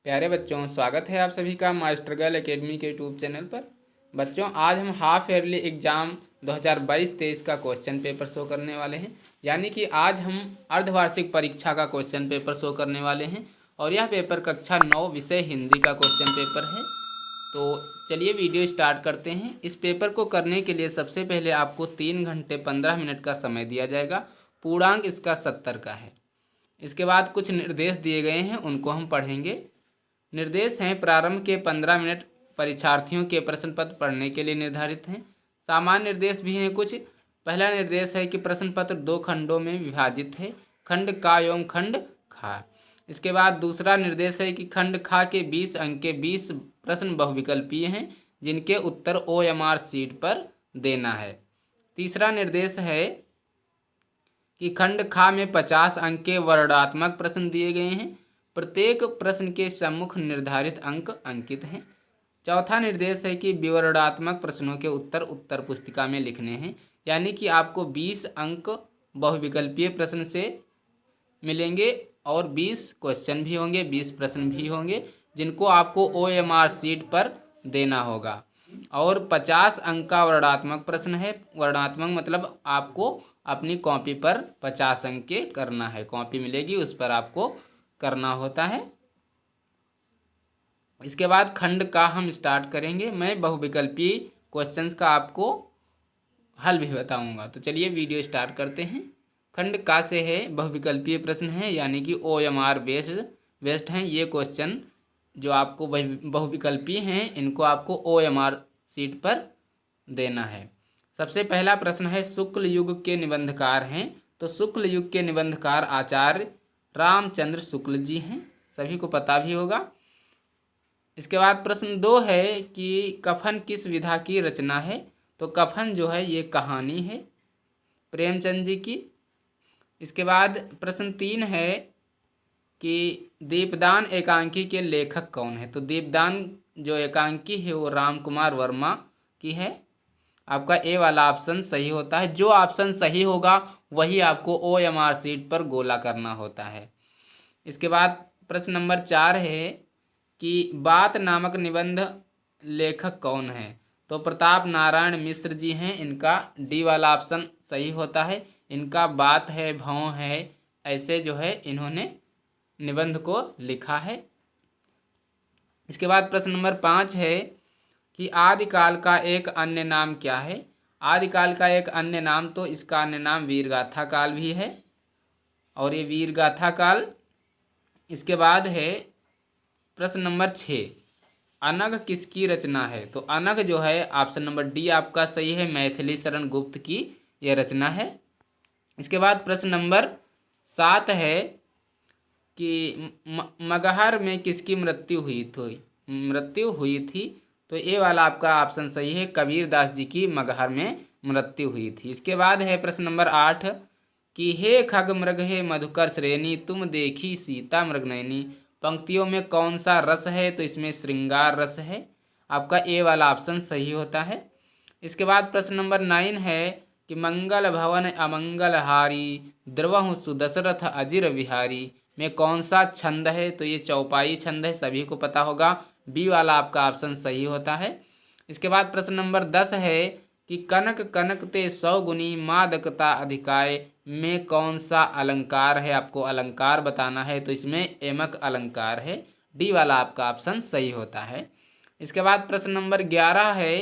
प्यारे बच्चों, स्वागत है आप सभी का मास्टर गर्ल एकेडमी के यूट्यूब चैनल पर। बच्चों, आज हम हाफ ईयरली एग्ज़ाम 2022-23 का क्वेश्चन पेपर शो करने वाले हैं। यानी कि आज हम अर्धवार्षिक परीक्षा का क्वेश्चन पेपर शो करने वाले हैं और यह पेपर कक्षा 9 विषय हिंदी का क्वेश्चन पेपर है। तो चलिए वीडियो स्टार्ट करते हैं। इस पेपर को करने के लिए सबसे पहले आपको 3 घंटे 15 मिनट का समय दिया जाएगा। पूर्णांक इसका 70 का है। इसके बाद कुछ निर्देश दिए गए हैं, उनको हम पढ़ेंगे। निर्देश हैं: प्रारंभ के 15 मिनट परीक्षार्थियों के प्रश्न पत्र पढ़ने के लिए निर्धारित हैं। सामान्य निर्देश भी हैं कुछ। पहला निर्देश है कि प्रश्न पत्र 2 खंडों में विभाजित है, खंड का एवं खंड खा। इसके बाद दूसरा निर्देश है कि खंड खा के 20 अंक के 20 प्रश्न बहुविकल्पीय हैं, जिनके उत्तर OMR शीट पर देना है। तीसरा निर्देश है कि खंड खा में 50 अंक के वर्णनात्मक प्रश्न दिए गए हैं, प्रत्येक प्रश्न के सम्मुख निर्धारित अंक अंकित हैं। चौथा निर्देश है कि विवरणात्मक प्रश्नों के उत्तर पुस्तिका में लिखने हैं। यानी कि आपको 20 अंक बहुविकल्पीय प्रश्न से मिलेंगे और 20 क्वेश्चन भी होंगे, 20 प्रश्न भी होंगे, जिनको आपको OMR शीट पर देना होगा। और 50 अंक का वर्णनात्मक प्रश्न है। वर्णनात्मक मतलब आपको अपनी कॉपी पर 50 अंक के करना है। कॉपी मिलेगी, उस पर आपको करना होता है। इसके बाद खंड का हम स्टार्ट करेंगे। मैं बहुविकल्पीय क्वेश्चंस का आपको हल भी बताऊंगा। तो चलिए वीडियो स्टार्ट करते हैं। खंड का से है बहुविकल्पीय प्रश्न है, यानी कि OMR बेस्ड हैं ये क्वेश्चन। जो आपको बहुविकल्पीय हैं, इनको आपको OMR शीट पर देना है। सबसे पहला प्रश्न है, शुक्ल युग के निबंधकार हैं। तो शुक्ल युग के निबंधकार आचार्य रामचंद्र शुक्ल जी हैं, सभी को पता भी होगा। इसके बाद प्रश्न 2 है कि कफन किस विधा की रचना है। तो कफन जो है ये कहानी है प्रेमचंद जी की। इसके बाद प्रश्न 3 है कि दीपदान एकांकी के लेखक कौन है। तो दीपदान जो एकांकी है वो राम कुमार वर्मा की है। आपका ए वाला ऑप्शन सही होता है। जो ऑप्शन सही होगा वही आपको OMR शीट पर गोला करना होता है। इसके बाद प्रश्न नंबर 4 है कि बात नामक निबंध लेखक कौन है। तो प्रताप नारायण मिश्र जी हैं। इनका डी वाला ऑप्शन सही होता है। इनका बात है, भौं है, ऐसे जो है इन्होंने निबंध को लिखा है। इसके बाद प्रश्न नंबर 5 है कि आदिकाल का एक अन्य नाम क्या है। आदिकाल का एक अन्य नाम, तो इसका अन्य नाम वीरगाथा काल भी है और ये वीरगाथा काल। इसके बाद है प्रश्न नंबर 6, अनग किसकी रचना है। तो अनग जो है ऑप्शन नंबर डी आपका सही है, मैथिली शरण गुप्त की यह रचना है। इसके बाद प्रश्न नंबर 7 है कि मगहर में किसकी मृत्यु हुई थी। तो ये वाला आपका ऑप्शन सही है, कबीर दास जी की मगहर में मृत्यु हुई थी। इसके बाद है प्रश्न नंबर 8 कि हे खग मृग हे मधुकर श्रेणी, तुम देखी सीता मृगनयनी। पंक्तियों में कौन सा रस है। तो इसमें श्रृंगार रस है। आपका ए वाला ऑप्शन सही होता है। इसके बाद प्रश्न नंबर 9 है कि मंगल भवन अमंगल हारी, द्रवहु सुदशरथ अजिर विहारी में कौन सा छंद है। तो ये चौपाई छंद है, सभी को पता होगा। बी वाला आपका ऑप्शन सही होता है। इसके बाद प्रश्न नंबर 10 है कि कनक कनक ते 100 गुनी मादकता अधिकाय में कौन सा अलंकार है। आपको अलंकार बताना है, तो इसमें एमक अलंकार है। डी वाला आपका ऑप्शन सही होता है। इसके बाद प्रश्न नंबर 11 है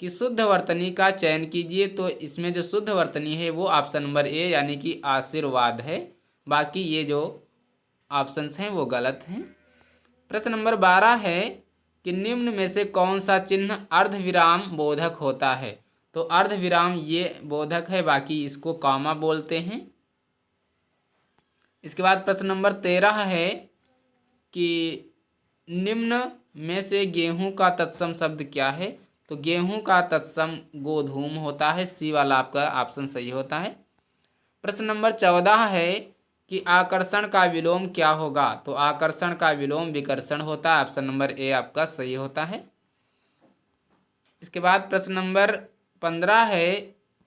कि शुद्ध वर्तनी का चयन कीजिए। तो इसमें जो शुद्ध वर्तनी है वो ऑप्शन नंबर ए यानी कि आशीर्वाद है। बाकी ये जो ऑप्शंस हैं वो गलत हैं। प्रश्न नंबर 12 है कि निम्न में से कौन सा चिन्ह अर्धविराम बोधक होता है। तो अर्धविराम ये बोधक है, बाकी इसको कॉमा बोलते हैं। इसके बाद प्रश्न नंबर 13 है कि निम्न में से गेहूं का तत्सम शब्द क्या है। तो गेहूं का तत्सम गोधूम होता है। सी वाला आपका ऑप्शन सही होता है। प्रश्न नंबर 14 है कि आकर्षण का विलोम क्या होगा। तो आकर्षण का विलोम विकर्षण होता है। ऑप्शन नंबर ए आपका सही होता है। इसके बाद प्रश्न नंबर 15 है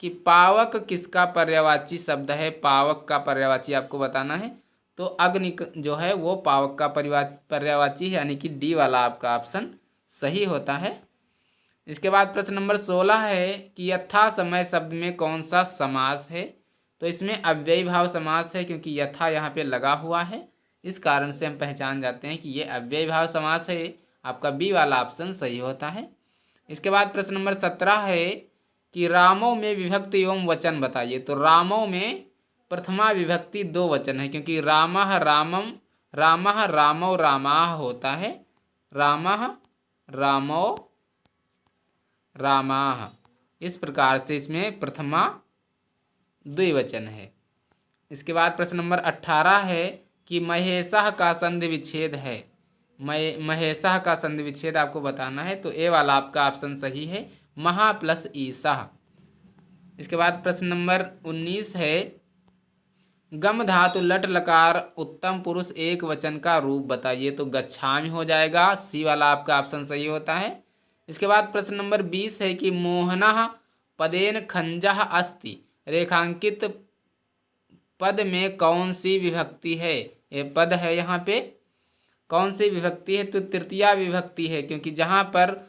कि पावक किसका पर्यायवाची शब्द है। पावक का पर्यायवाची आपको बताना है। तो तो अग्नि जो है वो पावक का पर्यायवाची है, यानी कि डी वाला आपका ऑप्शन सही होता है। इसके बाद प्रश्न नंबर 16 है कि यथा समय शब्द में कौन सा समास है। तो इसमें अव्ययी भाव समास है, क्योंकि यथा यहाँ पे लगा हुआ है, इस कारण से हम पहचान जाते हैं कि ये अव्ययी भाव समास है। आपका बी वाला ऑप्शन सही होता है। इसके बाद प्रश्न नंबर 17 है कि रामों में विभक्ति एवं वचन बताइए। तो रामों में प्रथमा विभक्ति दो वचन है, क्योंकि रामः रामम, रामः रामौ रामाः होता है, रामः रामौ रामाः, इस प्रकार से इसमें प्रथमा द्विवचन है। इसके बाद प्रश्न नंबर 18 है कि महेशः का संधि विच्छेद है। महेशः का संधि विच्छेद आपको बताना है, तो ए वाला आपका ऑप्शन सही है, महा प्लस ईशः। इसके बाद प्रश्न नंबर 19 है गम धातु लट लकार उत्तम पुरुष एक वचन का रूप बताइए। तो गच्छामि हो जाएगा, सी वाला आपका ऑप्शन सही होता है। इसके बाद प्रश्न नंबर 20 है कि मोहनः पदेन खंजः अस्ति, रेखांकित पद में कौन सी विभक्ति है। ये पद है, यहाँ पे कौन सी विभक्ति है। तो तृतीया विभक्ति है, क्योंकि जहाँ पर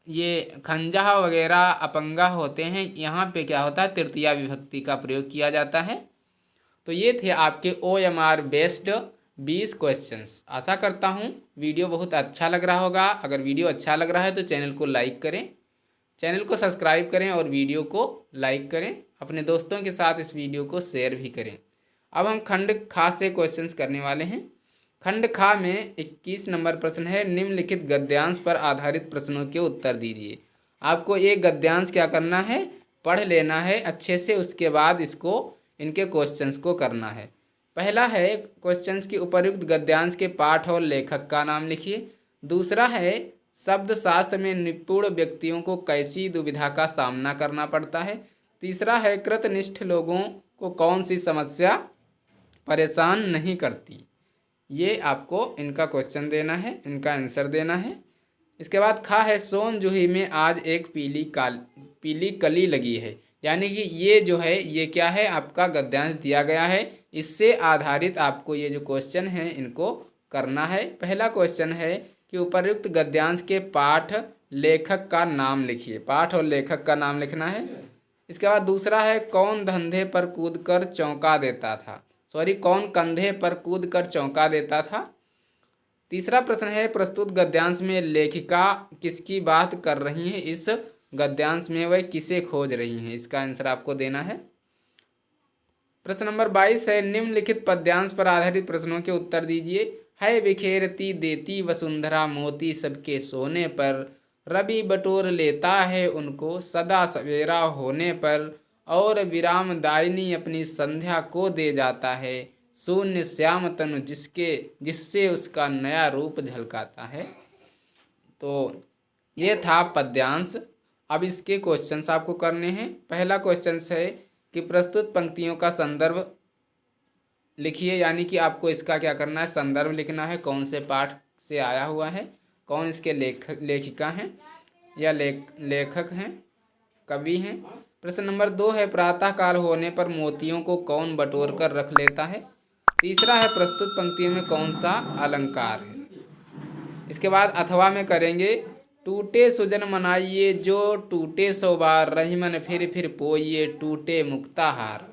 ये खंजह वगैरह अपंगा होते हैं, यहाँ पे क्या होता है, तृतीया विभक्ति का प्रयोग किया जाता है। तो ये थे आपके OMR बेस्ड 20 क्वेश्चंस। आशा करता हूँ वीडियो बहुत अच्छा लग रहा होगा। अगर वीडियो अच्छा लग रहा है तो चैनल को लाइक करें, चैनल को सब्सक्राइब करें और वीडियो को लाइक करें। अपने दोस्तों के साथ इस वीडियो को शेयर भी करें। अब हम खंड खा से क्वेश्चंस करने वाले हैं। खंड खा में 21 नंबर प्रश्न है, निम्नलिखित गद्यांश पर आधारित प्रश्नों के उत्तर दीजिए। आपको एक गद्यांश क्या करना है, पढ़ लेना है अच्छे से, उसके बाद इनके क्वेश्चंस को करना है। पहला है क्वेश्चंस के उपर्युक्त गद्यांश के पाठ और लेखक का नाम लिखिए। दूसरा है शब्द शास्त्र में निपुण व्यक्तियों को कैसी दुविधा का सामना करना पड़ता है। तीसरा है कृतनिष्ठ लोगों को कौन सी समस्या परेशान नहीं करती। ये आपको इनका क्वेश्चन देना है, इनका आंसर देना है। इसके बाद खा है सोन जूही में आज एक पीली कली लगी है, यानी कि ये जो है ये क्या है, आपका गद्यांश दिया गया है। इससे आधारित आपको ये जो क्वेश्चन है इनको करना है। पहला क्वेश्चन है कि उपर्युक्त गद्यांश के पाठ लेखक का नाम लिखिए। पाठ और लेखक का नाम लिखना है। इसके बाद दूसरा है कौन धंधे पर कूदकर चौंका देता था, कौन कंधे पर कूदकर चौंका देता था। तीसरा प्रश्न है प्रस्तुत गद्यांश में लेखिका किसकी बात कर रही है, इस गद्यांश में वह किसे खोज रही हैं। इसका आंसर आपको देना है। प्रश्न नंबर 22 है निम्नलिखित पद्यांश पर आधारित प्रश्नों के उत्तर दीजिए। है बिखेरती देती वसुंधरा मोती सबके सोने पर, रवि बटोर लेता है उनको सदा सवेरा होने पर, और विरामदायिनी अपनी संध्या को दे जाता है, शून्य श्याम तनु जिससे उसका नया रूप झलकाता है। तो ये था पद्यांश। अब इसके क्वेश्चंस आपको करने हैं। पहला क्वेश्चन है कि प्रस्तुत पंक्तियों का संदर्भ लिखिए, यानी कि आपको इसका क्या करना है, संदर्भ लिखना है, कौन से पाठ से आया हुआ है, कौन इसके लेखिका हैं या लेखक हैं, कवि हैं। प्रश्न नंबर 2 है प्रातः काल होने पर मोतियों को कौन बटोर कर रख लेता है। तीसरा है प्रस्तुत पंक्तियों में कौन सा अलंकार है। इसके बाद अथवा में करेंगे टूटे सुजन मनाइए जो टूटे सौ बार, रही मन फिर पोइए टूटे मुक्ताहार।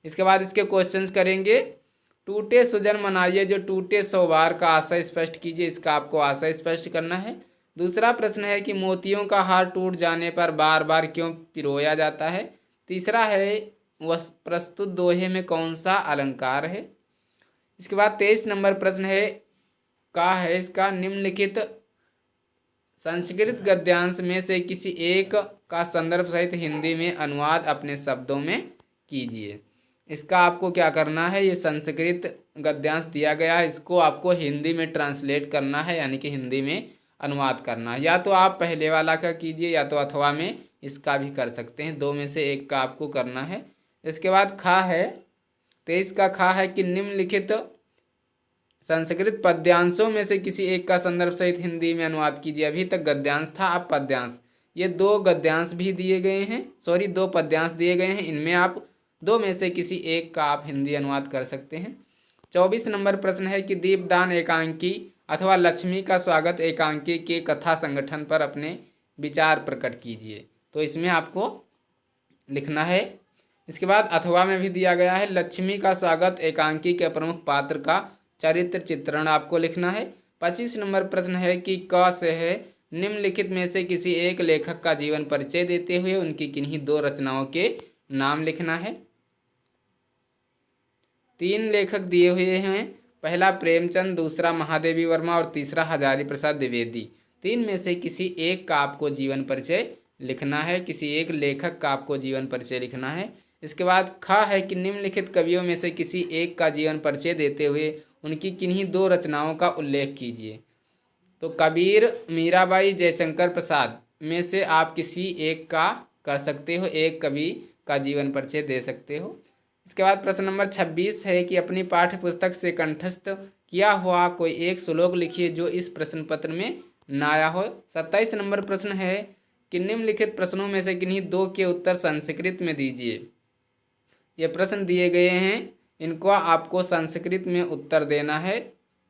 इसके बाद इसके क्वेश्चंस करेंगे। टूटे सुजन मनाइए जो टूटे 100 बार का आशय स्पष्ट कीजिए। इसका आपको आशय स्पष्ट करना है। दूसरा प्रश्न है कि मोतियों का हार टूट जाने पर बार बार क्यों पिरोया जाता है। तीसरा है वह प्रस्तुत दोहे में कौन सा अलंकार है। इसके बाद 23 नंबर प्रश्न है इसका निम्नलिखित संस्कृत गद्यांश में से किसी एक का संदर्भ सहित हिंदी में अनुवाद अपने शब्दों में कीजिए। इसका आपको क्या करना है, ये संस्कृत गद्यांश दिया गया है, इसको आपको हिंदी में ट्रांसलेट करना है, यानी कि हिंदी में अनुवाद करना है। या तो आप पहले वाला का कीजिए या तो अथवा में इसका भी कर सकते हैं, दो में से एक का आपको करना है। इसके बाद खा है 23 का खा है कि निम्नलिखित संस्कृत पद्यांशों में से किसी एक का संदर्भ सहित हिंदी में अनुवाद कीजिए। अभी तक गद्यांश था, अब पद्यांश। ये दो गद्यांश भी दिए गए हैं, दो पद्यांश दिए गए हैं, इनमें आप दो में से किसी एक का आप हिंदी अनुवाद कर सकते हैं। 24 नंबर प्रश्न है कि दीपदान एकांकी अथवा लक्ष्मी का स्वागत एकांकी के कथा संगठन पर अपने विचार प्रकट कीजिए। तो इसमें आपको लिखना है। इसके बाद अथवा में भी दिया गया है लक्ष्मी का स्वागत एकांकी के प्रमुख पात्र का चरित्र चित्रण आपको लिखना है। 25 नंबर प्रश्न है कि क से है निम्नलिखित में से किसी एक लेखक का जीवन परिचय देते हुए उनकी किन्हीं दो रचनाओं के नाम लिखना है। 3 लेखक दिए हुए हैं, पहला प्रेमचंद, दूसरा महादेवी वर्मा और तीसरा हजारी प्रसाद द्विवेदी। 3 में से किसी एक का आपको जीवन परिचय लिखना है, किसी एक लेखक का आपको जीवन परिचय लिखना है। इसके बाद ख है कि निम्नलिखित कवियों में से किसी एक का जीवन परिचय देते हुए उनकी किन्हीं दो रचनाओं का उल्लेख कीजिए। तो कबीर, मीराबाई, जयशंकर प्रसाद में से आप किसी एक का कर सकते हो, एक कवि का जीवन परिचय दे सकते हो। इसके बाद प्रश्न नंबर 26 है कि अपनी पाठ्य पुस्तक से कंठस्थ किया हुआ कोई एक श्लोक लिखिए जो इस प्रश्न पत्र में न आया हो। 27 नंबर प्रश्न है कि निम्नलिखित प्रश्नों में से किन्हीं दो के उत्तर संस्कृत में दीजिए। ये प्रश्न दिए गए हैं, इनको आपको संस्कृत में उत्तर देना है।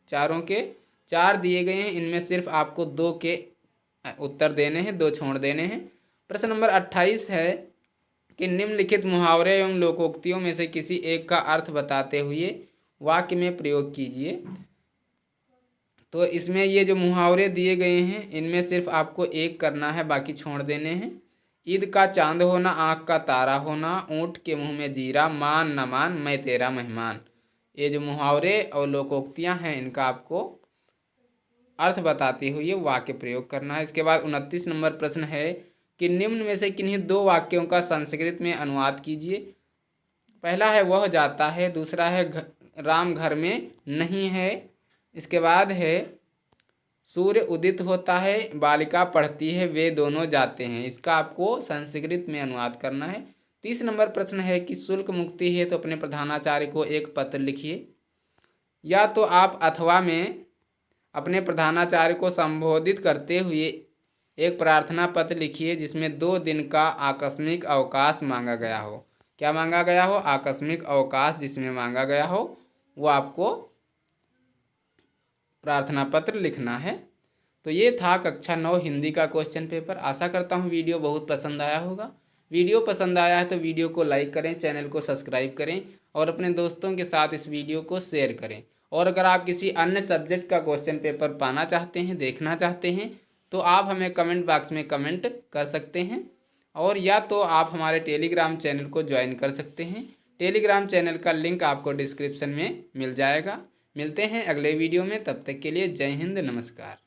चारों के 4 दिए गए हैं, इनमें सिर्फ आपको 2 के उत्तर देने हैं, 2 छोड़ देने हैं। प्रश्न नंबर 28 है कि निम्नलिखित मुहावरे एवं लोकोक्तियों में से किसी एक का अर्थ बताते हुए वाक्य में प्रयोग कीजिए। तो इसमें ये जो मुहावरे दिए गए हैं इनमें सिर्फ आपको एक करना है, बाकी छोड़ देने हैं। ईद का चांद होना, आँख का तारा होना, ऊँट के मुंह में जीरा, मान न मान मैं तेरा मेहमान। ये जो मुहावरे और लोकोक्तियाँ हैं इनका आपको अर्थ बताते हुए वाक्य प्रयोग करना है। इसके बाद 29 नंबर प्रश्न है कि निम्न में से किन्हीं दो वाक्यों का संस्कृत में अनुवाद कीजिए। पहला है वह जाता है, दूसरा है राम घर में नहीं है। इसके बाद है सूर्य उदित होता है, बालिका पढ़ती है, वे दोनों जाते हैं। इसका आपको संस्कृत में अनुवाद करना है। 30 नंबर प्रश्न है कि शुल्क मुक्ति है तो अपने प्रधानाचार्य को एक पत्र लिखिए। या तो आप अथवा में अपने प्रधानाचार्य को संबोधित करते हुए एक प्रार्थना पत्र लिखिए जिसमें 2 दिन का आकस्मिक अवकाश मांगा गया हो। क्या मांगा गया हो? आकस्मिक अवकाश जिसमें मांगा गया हो वो आपको प्रार्थना पत्र लिखना है। तो ये था कक्षा 9 हिंदी का क्वेश्चन पेपर। आशा करता हूँ वीडियो बहुत पसंद आया होगा। वीडियो पसंद आया है तो वीडियो को लाइक करें, चैनल को सब्सक्राइब करें और अपने दोस्तों के साथ इस वीडियो को शेयर करें। और अगर आप किसी अन्य सब्जेक्ट का क्वेश्चन पेपर पाना चाहते हैं, देखना चाहते हैं, तो आप हमें कमेंट बॉक्स में कमेंट कर सकते हैं। और या तो आप हमारे टेलीग्राम चैनल को ज्वाइन कर सकते हैं। टेलीग्राम चैनल का लिंक आपको डिस्क्रिप्शन में मिल जाएगा। मिलते हैं अगले वीडियो में, तब तक के लिए जय हिंद, नमस्कार।